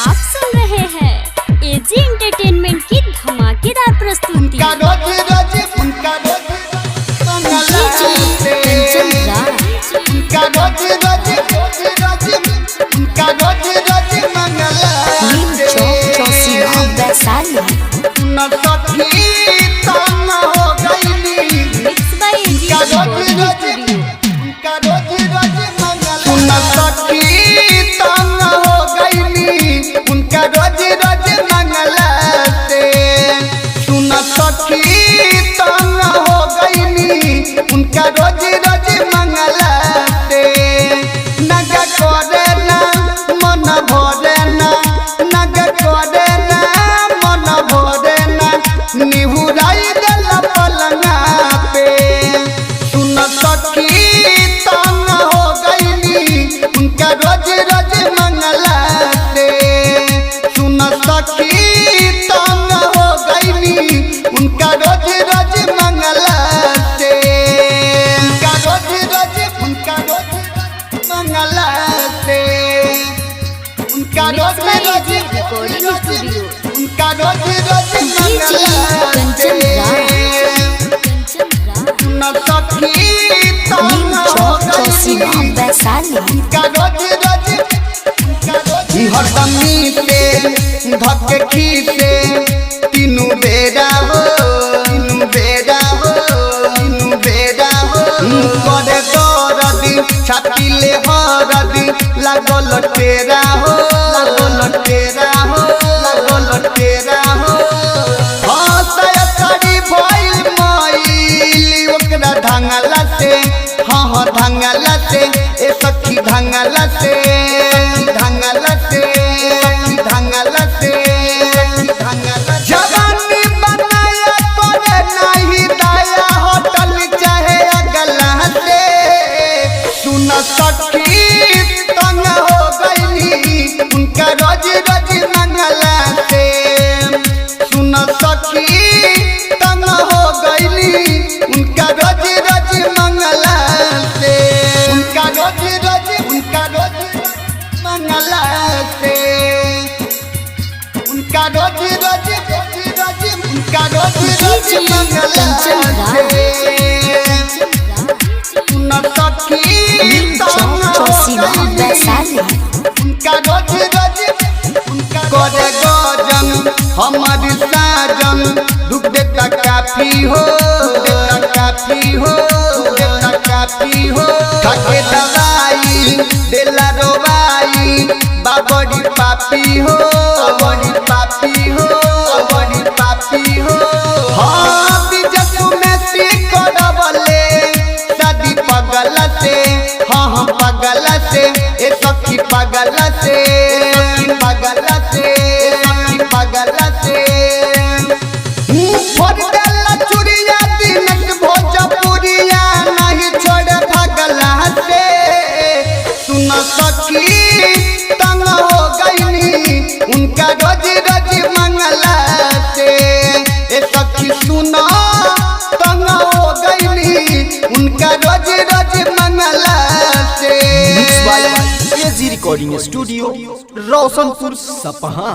आप सुन रहे हैं एजी एंटरटेनमेंट की धमाकेदार प्रस्तुति। मिक्स बाय एजी उनका रोज रोज मंगलाते सुन सखी तंग हो गईनी उनका रोज रोज मंगलाते नगा करे ना मन भरे ना नगा करे ना मन भरे ना निहुराई दिल पलंगा पे सुन सखी तंग हो गईनी उनका रोज रोज मंगलाते सुन सखी तंग हो गईनी उनका रोज रोज मंगलाते उनका रोज मंगलाते उनका रोज रोज रिकॉर्डिंग स्टूडियो। उनका रोज रोज मंगलाते सुन सखी तंग हो गईनी उनका रोज रोज हरदमी से धके खीसे तीनू बेरा हो करे दरदी छापिले हरदी लागल तेरा हो हंसय करी भइल मइली ओकरा धंगला से हाँ धंगला से ए सखी धंगला से जवानी बनाया करे नहीं दया होटल चाहे अगला से सुन सखी तंग हो गईनी उनका रोज रोज मंगला से सुन सखी तंग हो गईनी उनका रोज रोज मंगला से उनका रोज मंगला से उनका रोज मंगला से सुन सखी तंग हो गईनी उनका रोज करे गजन हमारी साजन दुख देता काफी हो खाके दवाई देला रोवाई बाबड़ी पापी हो हाँ बिजसु में सी करवले शादी पगला से हाँ पगला से ए सखी पगला से फोड़ देला चुड़िया दिनक भोजपुरिया नहीं छोड़े भगला से सुन सखी तंग हो गईनी उनका रोज रोज मंगला से ए सखी सुना तंग हो गईनी उनका रोज रोज मंगला से एजी रिकॉर्डिंग स्टूडियो रोशनपुर सपहा।